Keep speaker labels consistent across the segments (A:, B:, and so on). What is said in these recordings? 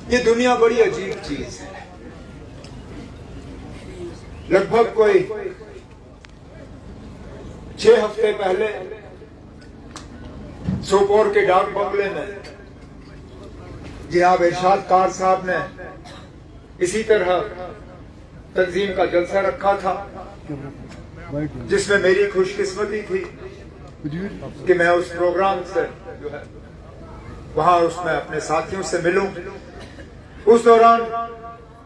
A: یہ دنیا بڑی عجیب چیز ہے. لگ بھگ کوئی 6 ہفتے پہلے سوپور کے ڈاک بنگلے میں جناب ارشاد کار صاحب نے اسی طرح تنظیم کا جلسہ رکھا تھا، جس میں میری خوش قسمتی تھی کہ میں اس پروگرام سے جو ہے وہاں اس میں اپنے ساتھیوں سے ملوں. اس دوران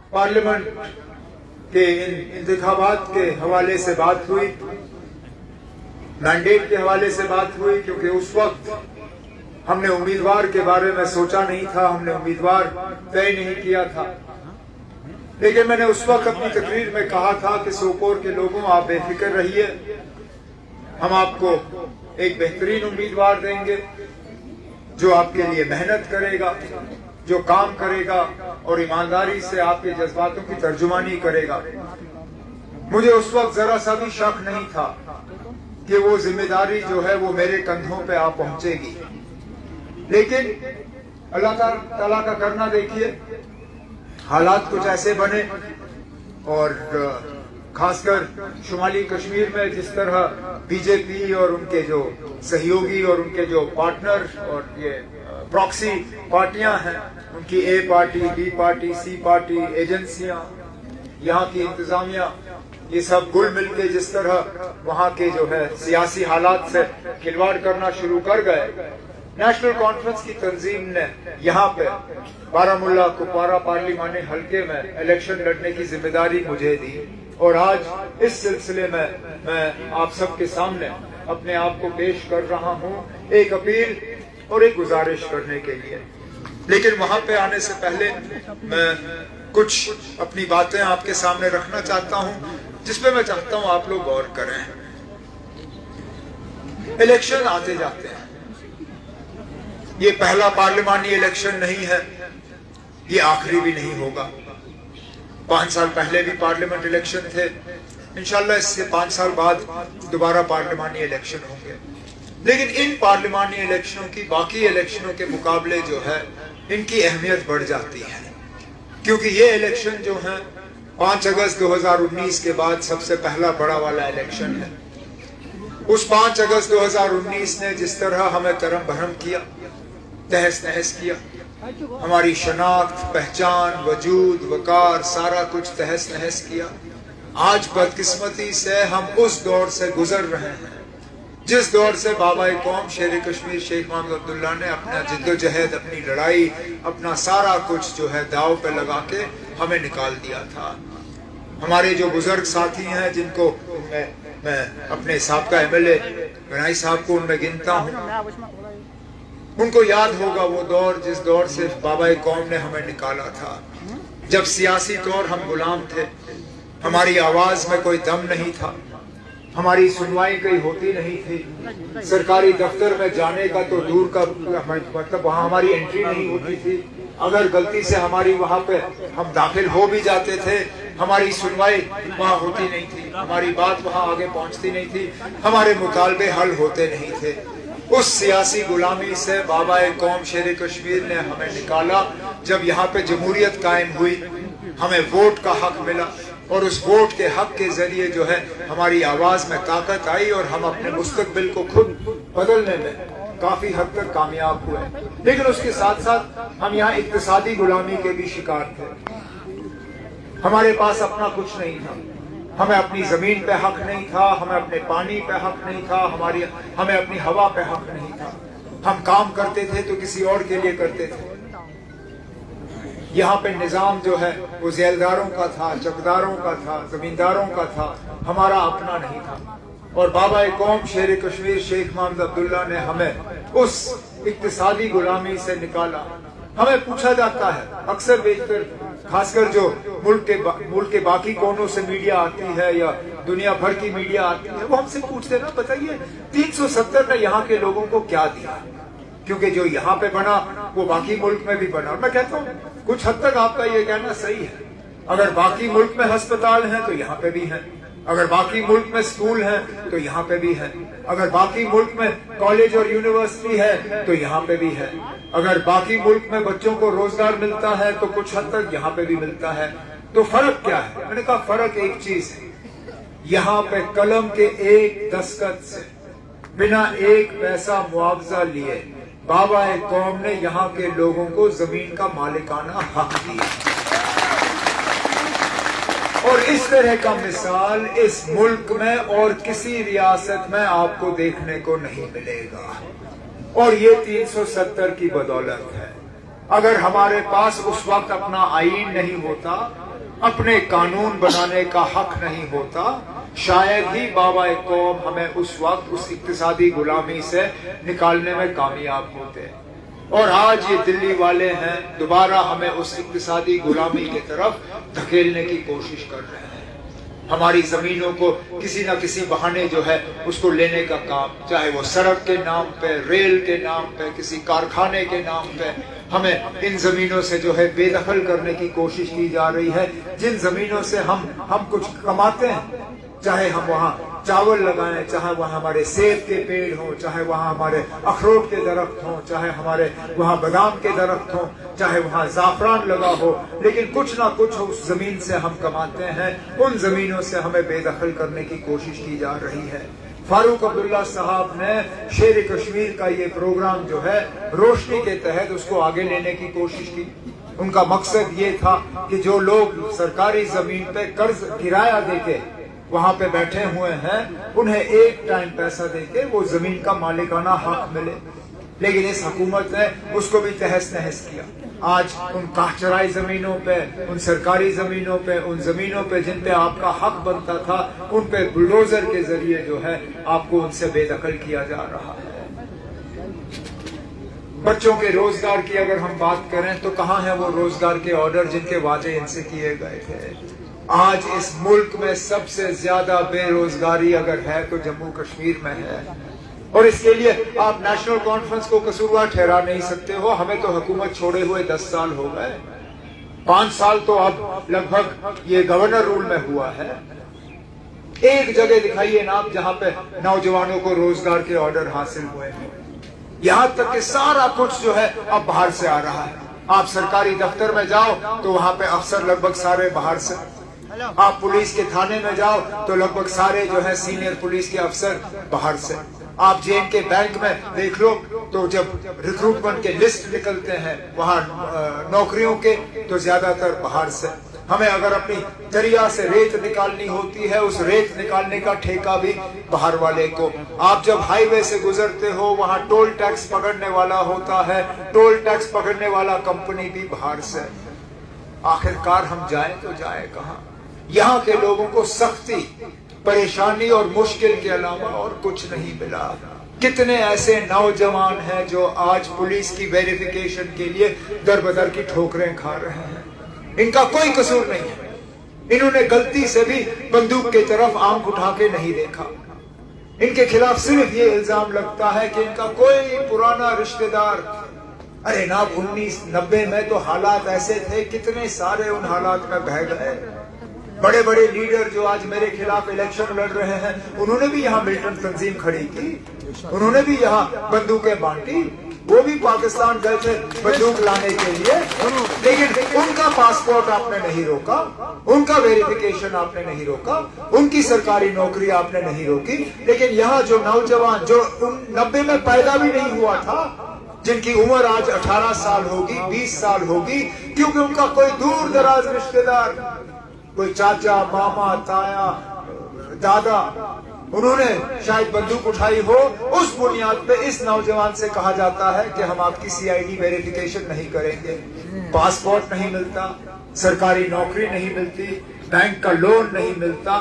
A: پارلیمنٹ کے انتخابات کے حوالے سے بات ہوئی، مینڈیٹ کے حوالے سے بات ہوئی، کیونکہ اس وقت ہم نے امیدوار کے بارے میں سوچا نہیں تھا، ہم نے امیدوار طے نہیں کیا تھا. لیکن میں نے اس وقت اپنی تقریر میں کہا تھا کہ سوپور کے لوگوں آپ بے فکر رہیے، ہم آپ کو ایک بہترین امیدوار دیں گے جو آپ کے لیے محنت کرے گا، جو کام کرے گا اور ایمانداری سے آپ کے جذباتوں کی ترجمانی کرے گا. مجھے اس وقت ذرا سا بھی شک نہیں تھا کہ وہ ذمہ داری جو ہے وہ میرے کندھوں پہ آ پہنچے گی. لیکن اللہ تعالیٰ کا کرنا دیکھیے، حالات کچھ ایسے بنے اور خاص کر شمالی کشمیر میں جس طرح بی جے پی اور ان کے جو سہیوگی اور ان کے جو پارٹنر اور یہ پراکسی پارٹیاں ہیں، ان کی A party, B party, C party, ایجنسیاں، یہاں کی انتظامیہ، یہ سب گل مل کے جس طرح وہاں کے جو ہے سیاسی حالات سے کھلواڑ کرنا شروع کر گئے، نیشنل کانفرنس کی تنظیم نے یہاں پہ بارہمولہ کپوارہ پارلیمانی حلقے میں الیکشن لڑنے کی ذمہ داری مجھے دی. اور آج اس سلسلے میں آپ سب کے سامنے اپنے آپ کو پیش کر رہا ہوں ایک اپیل اور ایک گزارش کرنے کے لیے. لیکن وہاں پہ آنے سے پہلے میں کچھ اپنی باتیں آپ کے سامنے رکھنا چاہتا ہوں جس پہ میں چاہتا ہوں آپ لوگ غور کریں. الیکشن آتے جاتے ہیں، یہ پہلا پارلیمانی الیکشن نہیں ہے، یہ آخری بھی نہیں ہوگا. 5 سال پہلے بھی پارلیمنٹ الیکشن تھے، انشاءاللہ اس سے 5 سال بعد دوبارہ پارلیمانی الیکشن ہوں گے. لیکن ان پارلیمانی الیکشنوں کی باقی الیکشنوں کے مقابلے جو ہے ان کی اہمیت بڑھ جاتی ہے، کیونکہ یہ الیکشن جو ہیں 5 اگست 2019 کے بعد سب سے پہلا بڑا والا الیکشن ہے. اس 5 اگست 2019 نے جس طرح ہمیں ترم بھرم کیا، تہس نہس کیا، ہماری شناخت، پہچان، وجود، وقار، سارا کچھ تہس نہس کیا. آج بدقسمتی سے ہم اس دور سے گزر رہے ہیں جس دور سے بابا قوم شیر کشمیر شیخ محمد عبداللہ نے اپنا جد و جہد، اپنی لڑائی، اپنا سارا کچھ جو ہے داؤ پہ لگا کے ہمیں نکال دیا تھا. ہمارے جو بزرگ ساتھی ہیں جن کو میں اپنے سابقہ ایم ایل اے گنائی صاحب کو ان میں گنتا ہوں، ان کو یاد ہوگا وہ دور جس دور سے بابا قوم نے ہمیں نکالا تھا، جب سیاسی طور ہم غلام تھے، ہماری آواز میں کوئی دم نہیں تھا، ہماری سنوائی کہیں ہوتی نہیں تھی، سرکاری دفتر میں جانے کا تو دور کا مطلب وہاں ہماری انٹری نہیں ہوتی تھی. اگر غلطی سے ہماری وہاں پہ ہم داخل ہو بھی جاتے تھے، ہماری سنوائی وہاں ہوتی نہیں تھی، ہماری بات وہاں آگے پہنچتی نہیں تھی، ہمارے مطالبے حل ہوتے نہیں تھے. اس سیاسی غلامی سے بابا قوم شیر کشمیر نے ہمیں نکالا. جب یہاں پہ جمہوریت قائم ہوئی، ہمیں ووٹ کا حق ملا اور اس ووٹ کے حق کے ذریعے جو ہے ہماری آواز میں طاقت آئی اور ہم اپنے مستقبل کو خود بدلنے میں کافی حد تک کامیاب ہوئے. لیکن اس کے ساتھ ساتھ ہم یہاں اقتصادی غلامی کے بھی شکار تھے. ہمارے پاس اپنا کچھ نہیں تھا، ہمیں اپنی زمین پہ حق نہیں تھا، ہمیں اپنے پانی پہ حق نہیں تھا، ہمیں اپنی ہوا پہ حق نہیں تھا. ہم کام کرتے تھے تو کسی اور کے لیے کرتے تھے. یہاں پہ نظام جو ہے وہ ذیلداروں کا تھا، چکداروں کا تھا، زمینداروں کا تھا، ہمارا اپنا نہیں تھا. اور بابا قوم شیر کشمیر شیخ محمد عبداللہ نے ہمیں اس اقتصادی غلامی سے نکالا. ہمیں پوچھا جاتا ہے اکثر بیشتر، خاص کر جو ملک کے باقی کونوں سے میڈیا آتی ہے یا دنیا بھر کی میڈیا آتی ہے، وہ ہم سے پوچھتے نا بتائیے 370 نے یہاں کے لوگوں کو کیا دیا، کیونکہ جو یہاں پہ بنا وہ باقی ملک میں بھی بنا. اور میں کہتا ہوں کچھ حد تک آپ کا یہ کہنا صحیح ہے. اگر باقی ملک میں ہسپتال ہیں تو یہاں پہ بھی ہیں، اگر باقی ملک میں سکول ہیں تو یہاں پہ بھی ہیں، اگر باقی ملک میں کالج اور یونیورسٹی ہے تو یہاں پہ بھی ہے. اگر باقی ملک میں بچوں کو روزگار ملتا ہے تو کچھ حد تک یہاں پہ بھی ملتا ہے. تو فرق کیا ہے؟ میں نے کہا فرق ایک چیز ہے, یہاں پہ قلم کے ایک دستخط سے بنا ایک پیسہ معاوضہ لیے بابا قوم نے یہاں کے لوگوں کو زمین کا مالکانہ حق دیا. اور اس طرح کا مثال اس ملک میں اور کسی ریاست میں آپ کو دیکھنے کو نہیں ملے گا. اور یہ 370 کی بدولت ہے. اگر ہمارے پاس اس وقت اپنا آئین نہیں ہوتا, اپنے قانون بنانے کا حق نہیں ہوتا, شاید ہی بابا قوم ہمیں اس وقت اس اقتصادی غلامی سے نکالنے میں کامیاب ہوتے. اور آج یہ دلی والے ہیں دوبارہ ہمیں اس اقتصادی غلامی کی طرف دھکیلنے کی کوشش کر رہے ہیں. ہماری زمینوں کو کسی نہ کسی بہانے جو ہے اس کو لینے کا کام, چاہے وہ سڑک کے نام پہ, ریل کے نام پہ, کسی کارخانے کے نام پہ, ہمیں ان زمینوں سے جو ہے بے دخل کرنے کی کوشش کی جا رہی ہے. جن زمینوں سے ہم کچھ کماتے ہیں, چاہے ہم وہاں چاول لگائیں, چاہے وہاں ہمارے سیب کے پیڑ ہوں, چاہے وہاں ہمارے اخروٹ کے درخت ہوں, چاہے ہمارے وہاں بادام کے درخت ہوں, چاہے وہاں زعفران لگا ہو, لیکن کچھ نہ کچھ اس زمین سے ہم کماتے ہیں. ان زمینوں سے ہمیں بے دخل کرنے کی کوشش کی جا رہی ہے. فاروق عبداللہ صاحب نے شیر کشمیر کا یہ پروگرام جو ہے روشنی کے تحت اس کو آگے لینے کی کوشش کی. ان کا مقصد یہ تھا کہ جو لوگ سرکاری زمین پہ قرض کرایہ دے کے وہاں پہ بیٹھے ہوئے ہیں انہیں ایک ٹائم پیسہ دے کے وہ زمین کا مالکانہ حق ملے. لیکن اس حکومت نے اس کو بھی تہس نہس کیا. آج ان قاہچرائی زمینوں پہ, ان سرکاری زمینوں پہ, ان زمینوں پہ جن پہ آپ کا حق بنتا تھا, ان پہ بلڈوزر کے ذریعے جو ہے آپ کو ان سے بے دخل کیا جا رہا ہے. بچوں کے روزگار کی اگر ہم بات کریں تو کہاں ہیں وہ روزگار کے آرڈر جن کے وعدے ان سے کیے گئے تھے؟ آج اس ملک میں سب سے زیادہ بے روزگاری اگر ہے تو جموں کشمیر میں ہے. اور اس کے لیے آپ نیشنل کانفرنس کو قصوروار ٹھہرا نہیں سکتے ہو. ہمیں تو حکومت چھوڑے ہوئے 10 سال ہو گئے, 5 سال تو اب لگ بھگ یہ گورنر رول میں ہوا ہے. ایک جگہ دکھائیے نا آپ جہاں پہ نوجوانوں کو روزگار کے آرڈر حاصل ہوئے ہیں. یہاں تک کہ سارا کچھ جو ہے اب باہر سے آ رہا ہے. آپ سرکاری دفتر میں جاؤ تو وہاں پہ افسر لگ بھگ سارے باہر سے, آپ پولیس کے تھانے میں جاؤ تو لگ بھگ سارے جو ہے سینئر پولیس کے افسر باہر سے, آپ جے این کے بینک میں دیکھ لو تو جب ریکروٹمنٹ کے لسٹ نکلتے ہیں وہاں نوکریوں کے تو زیادہ تر باہر سے. ہمیں اگر اپنی دریا سے ریت نکالنی ہوتی ہے اس ریت نکالنے کا ٹھیکہ بھی باہر والے کو. آپ جب ہائی وے سے گزرتے ہو وہاں ٹول ٹیکس پکڑنے والا ہوتا ہے, ٹول ٹیکس پکڑنے والا کمپنی بھی باہر سے. آخرکار ہم جائیں تو جائیں کہاں؟ یہاں کے لوگوں کو سختی, پریشانی اور مشکل کے علاوہ اور کچھ نہیں ملا. کتنے ایسے نوجوان ہیں جو آج پولیس کی ویریفیکیشن کے لیے در بدر کی ٹھوکریں کھا رہے ہیں. ان کا کوئی قصور نہیں ہے, انہوں نے غلطی سے بھی بندوق کی طرف آنکھ اٹھا کے نہیں دیکھا. ان کے خلاف صرف یہ الزام لگتا ہے کہ ان کا کوئی پرانا رشتہ دار. ارے نا 1990 میں تو حالات ایسے تھے, کتنے سارے ان حالات میں بہہ گئے. بڑے بڑے لیڈر جو آج میرے خلاف الیکشن لڑ رہے ہیں انہوں نے بھی یہاں ملٹن تنظیم کھڑی کی, انہوں نے بھی یہاں بندوقیں بانٹی, وہ بھی پاکستان گئے تھے بندوق لانے کے لیے, لیکن ان کا پاسپورٹ آپ نے نہیں روکا, ان کا ویریفیکیشن آپ نے نہیں روکا, ان کی سرکاری نوکری آپ نے نہیں روکی. لیکن یہاں جو نوجوان جو 90 میں پیدا بھی نہیں ہوا تھا, جن کی عمر آج 18 سال ہوگی, 20 سال ہوگی, کیونکہ ان کا کوئی دور دراز رشتہ دار, کوئی چاچا, ماما, تایا, دادا, انہوں نے شاید بندوق اٹھائی ہو, اس بنیاد پہ اس نوجوان سے کہا جاتا ہے کہ ہم آپ کی سی آئی ڈی ویریفیکیشن نہیں کریں گے. پاسپورٹ نہیں ملتا, سرکاری نوکری نہیں ملتی, بینک کا لون نہیں ملتا,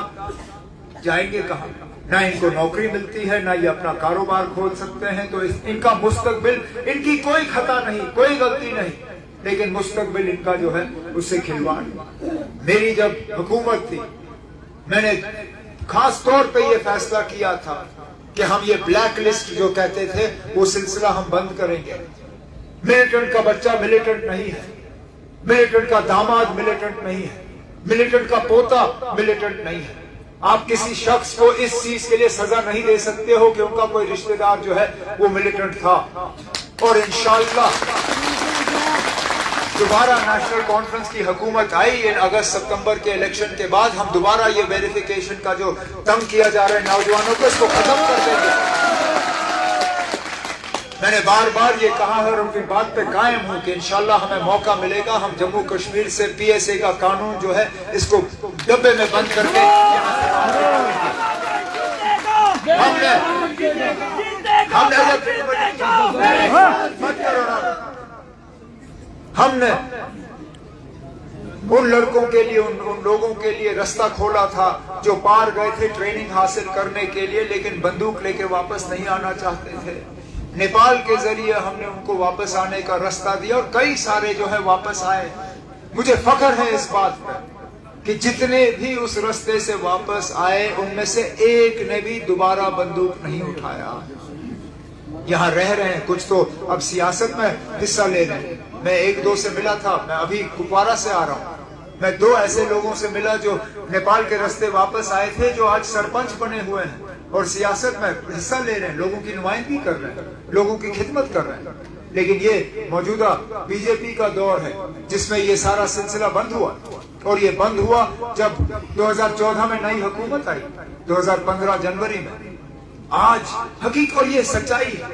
A: جائیں گے کہاں؟ نہ ان کو نوکری ملتی ہے, نہ یہ اپنا کاروبار کھول سکتے ہیں. تو ان کا مستقبل, ان کی کوئی خطا نہیں, کوئی غلطی نہیں, لیکن مستقبل ان کا جو ہے اس سے کھلواڑ. میری جب حکومت تھی میں نے خاص طور پہ یہ فیصلہ کیا تھا کہ ہم یہ بلیک لسٹ جو کہتے تھے وہ سلسلہ ہم بند کریں گے. ملیٹنٹ کا بچہ ملیٹنٹ نہیں ہے, ملیٹنٹ کا داماد ملیٹنٹ نہیں ہے, ملیٹنٹ کا پوتا ملیٹنٹ نہیں ہے. آپ کسی شخص کو اس چیز کے لیے سزا نہیں دے سکتے ہو کہ ان کا کوئی رشتہ دار جو ہے وہ ملیٹنٹ تھا. اور انشاءاللہ دوبارہ نیشنل کانفرنس کی حکومت آئی ان اگست ستمبر کے الیکشن کے بعد، ہم دوبارہ یہ ویریفیکیشن کا جو تنگ کیا جا رہا ہے نوجوانوں کو، اس کو ختم کر دیں گے. میں نے بار بار یہ کہا ہے اور ان کی بات پہ قائم ہوں کہ انشاءاللہ ہمیں موقع ملے گا، ہم جموں کشمیر سے پی ایس اے کا قانون جو ہے اس کو ڈبے میں بند کر کے ہم نے ان لڑکوں کے لیے ان لوگوں کے لیے رستہ کھولا تھا جو پار گئے تھے ٹریننگ حاصل کرنے کے لیے لیکن بندوق لے کے واپس نہیں آنا چاہتے تھے. نیپال کے ذریعے ہم نے ان کو واپس آنے کا راستہ دیا اور کئی سارے جو ہے واپس آئے. مجھے فخر ہے اس بات پر کہ جتنے بھی اس راستے سے واپس آئے ان میں سے ایک نے بھی دوبارہ بندوق نہیں اٹھایا. یہاں رہ رہے ہیں کچھ تو اب سیاست میں حصہ لے رہے ہیں. میں ایک دو سے ملا تھا، میں ابھی کپوارہ سے آ رہا ہوں، میں دو ایسے لوگوں سے ملا جو نیپال کے راستے واپس آئے تھے جو آج سرپنچ بنے ہوئے ہیں اور سیاست میں حصہ لے رہے ہیں، لوگوں کی نمائندگی کر رہے ہیں، لوگوں کی خدمت کر رہے ہیں. لیکن یہ موجودہ بی جے پی کا دور ہے جس میں یہ سارا سلسلہ بند ہوا، اور یہ بند ہوا جب 2014 میں نئی حکومت آئی، 2015 جنوری میں. آج حقیقت اور یہ سچائی ہے،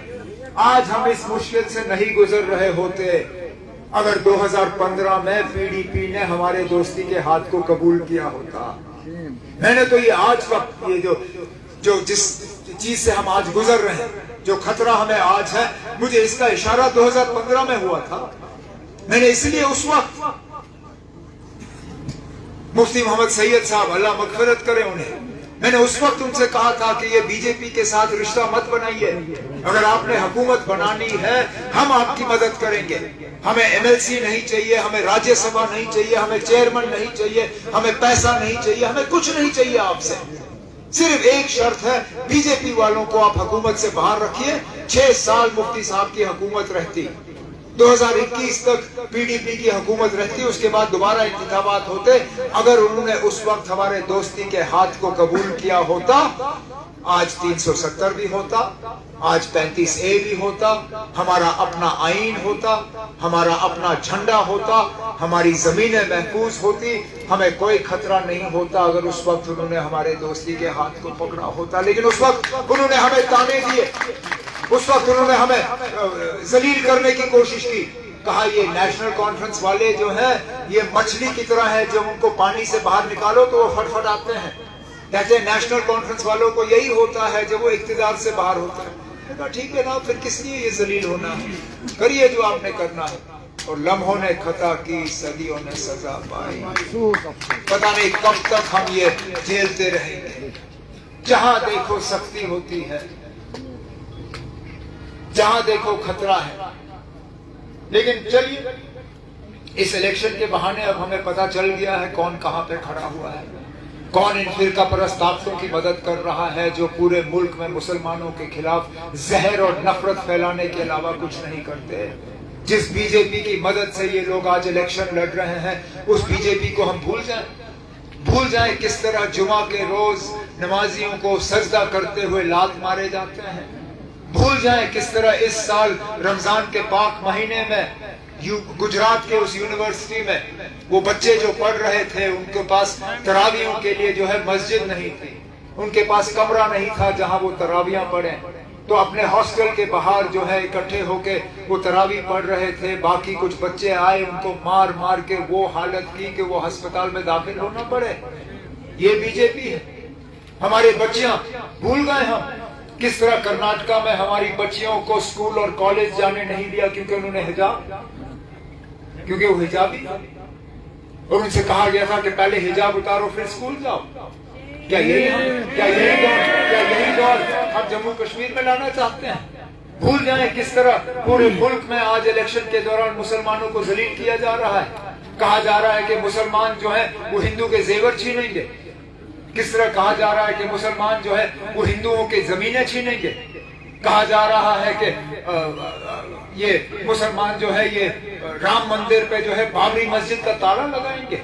A: آج ہم اس مشکل سے نہیں گزر رہے ہوتے اگر 2015 میں پی ڈی پی نے ہمارے دوستی کے ہاتھ کو قبول کیا ہوتا. میں نے تو یہ آج کا یہ جو جس چیز سے ہم آج گزر رہے ہیں، جو خطرہ ہمیں آج ہے، مجھے اس کا اشارہ 2015 میں ہوا تھا. میں نے اس لیے اس وقت مفتی محمد سید صاحب اللہ مغفرت کرے انہیں، میں نے اس وقت ان سے کہا تھا کہ یہ بی جے پی کے ساتھ رشتہ مت بنائیے. اگر آپ نے حکومت بنانی ہے ہم آپ کی مدد کریں گے. ہمیں ایم ایل سی نہیں چاہیے، ہمیں راجیہ سبھا نہیں چاہیے، ہمیں چیئرمین نہیں چاہیے، ہمیں پیسہ نہیں چاہیے، ہمیں کچھ نہیں چاہیے آپ سے. صرف ایک شرط ہے، بی جے پی والوں کو آپ حکومت سے باہر رکھیے. 6 سال مفتی صاحب کی حکومت رہتی، 2021 تک پی ڈی پی کی حکومت رہتی، اس کے بعد دوبارہ انتخابات ہوتے. اگر انہوں نے اس وقت ہمارے دوستی کے ہاتھ کو قبول کیا ہوتا، آج 370 بھی ہوتا، آج 35A بھی ہوتا، ہمارا اپنا آئین ہوتا، ہمارا اپنا جھنڈا ہوتا، ہماری زمینیں محفوظ ہوتی، ہمیں کوئی خطرہ نہیں ہوتا اگر اس وقت انہوں نے ہمارے دوستی کے ہاتھ کو پکڑا ہوتا. لیکن اس وقت انہوں نے ہمیں تانے دیے، اس وقت انہوں نے ہمیں ذلیل کرنے کی کوشش کی. کہا یہ نیشنل کانفرنس والے جو ہیں یہ مچھلی کی طرح ہے، جب ان کو پانی سے باہر نکالو تو وہ فٹ فٹ آتے ہیں. کہتے ہیں نیشنل کانفرنس والوں کو یہی ہوتا ہے جب وہ اقتدار سے باہر ہوتا ہے. کہا ٹھیک ہے نا، پھر کس لیے یہ ذلیل ہونا ہے، کریے جو آپ نے کرنا ہے. اور لمحوں نے خطا کی، صدیوں نے سزا پائی. پتہ نہیں کب تک ہم یہ جھیلتے رہیں گے. جہاں دیکھو سختی ہوتی ہے، جہاں دیکھو خطرہ ہے. لیکن چلیے، اس الیکشن کے بہانے اب ہمیں پتہ چل گیا ہے کون کہاں پہ کھڑا ہوا ہے، کون ان فرقہ پرست طاقتوں کی مدد کر رہا ہے جو پورے ملک میں مسلمانوں کے خلاف زہر اور نفرت پھیلانے کے علاوہ کچھ نہیں کرتے. جس بی جے پی کی مدد سے یہ لوگ آج الیکشن لڑ رہے ہیں، اس بی جے پی کو ہم بھول جائیں کس طرح جمعہ کے روز نمازیوں کو سجدہ کرتے ہوئے لات مارے جاتے ہیں. بھول جائیں کس طرح اس سال رمضان کے پاک مہینے میں گجرات کے اس یونیورسٹی میں وہ بچے جو پڑھ رہے تھے ان کے پاس تراویحوں کے لیے جو ہے مسجد نہیں تھی، ان کے پاس کمرہ نہیں تھا جہاں وہ تراویح پڑھیں، تو اپنے ہاسٹل کے باہر جو ہے اکٹھے ہو کے وہ تراویح پڑھ رہے تھے. باقی کچھ بچے آئے، ان کو مار مار کے وہ حالت کی کہ وہ ہسپتال میں داخل ہونا پڑے. یہ بی جے پی ہے. ہمارے بچیاں بھول گئے ہم کس طرح کرناٹکا میں ہماری بچیوں کو اسکول اور کالج جانے نہیں دیا کیونکہ انہوں نے کیونکہ وہ حجابی تھا، اور ان سے کہا گیا تھا کہ پہلے حجاب اتارو پھر اسکول جاؤ. کیا یہی دور ہم جموں کشمیر میں لانا چاہتے ہیں؟ بھول جائیں کس طرح پورے ملک میں آج الیکشن کے دوران مسلمانوں کو ذلیل کیا جا رہا ہے. کہا جا رہا ہے کہ مسلمان جو ہے وہ ہندو کے زیور چھینیں گے. کس طرح کہا جا رہا ہے کہ مسلمان جو ہے وہ ہندوؤں کی زمینیں چھینیں گے. کہا جا رہا ہے کہ یہ مسلمان جو ہے یہ رام مندر پہ جو ہے بابری مسجد کا تالا لگائیں گے.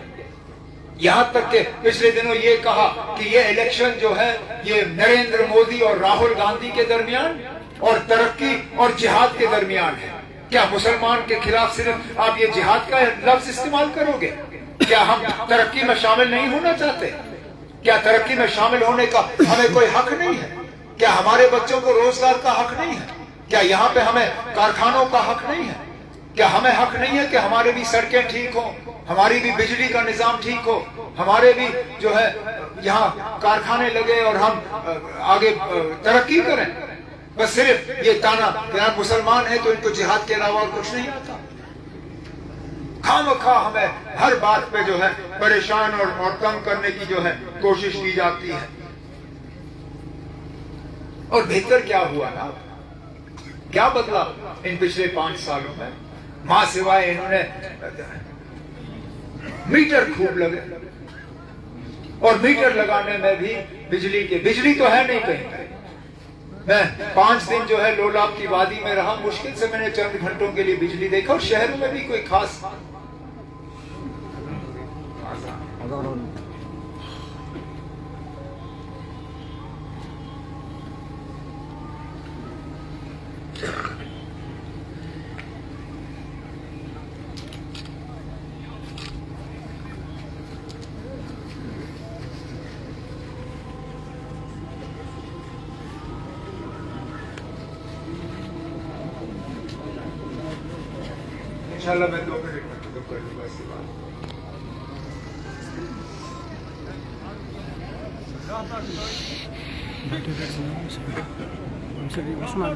A: یہاں تک کہ پچھلے دنوں یہ کہا کہ یہ الیکشن جو ہے یہ نریندر مودی اور راہل گاندھی کے درمیان اور ترقی اور جہاد کے درمیان ہے. کیا مسلمان کے خلاف صرف آپ یہ جہاد کا لفظ استعمال کرو گے؟ کیا ہم ترقی میں شامل نہیں ہونا چاہتے؟ کیا ترقی میں شامل ہونے کا ہمیں کوئی حق نہیں ہے؟ کیا ہمارے بچوں کو روزگار کا حق نہیں ہے؟ کیا یہاں پہ ہمیں کارخانوں کا حق نہیں ہے؟ کیا ہمیں حق نہیں ہے کہ ہمارے بھی سڑکیں ٹھیک ہوں، ہماری بھی بجلی کا نظام ٹھیک ہو، ہمارے بھی جو ہے یہاں کارخانے لگے اور ہم آگے ترقی کریں؟ بس صرف یہ تانا کہ آپ مسلمان ہیں تو ان کو جہاد کے علاوہ اور کچھ نہیں آتا. خواہ ہمیں ہر بات پہ جو ہے پریشان اور تنگ کرنے کی جو ہے کوشش کی جاتی ہے. اور بہتر کیا ہوا نا، کیا بدلا ان پچھلے 5 سالوں میں؟ ماں سوائے انہوں نے میٹر خوب لگے، اور میٹر لگانے میں بھی بجلی تو ہے نہیں کہیں. میں 5 دن جو ہے لولاب کی وادی میں رہا، مشکل سے میں نے چند گھنٹوں کے لیے بجلی دیکھا، اور شہروں میں بھی کوئی خاص انشاءاللہ میں 2 منٹ میں ختم کر لوں گا اس کے بعد.
B: ان سے بھی اس میں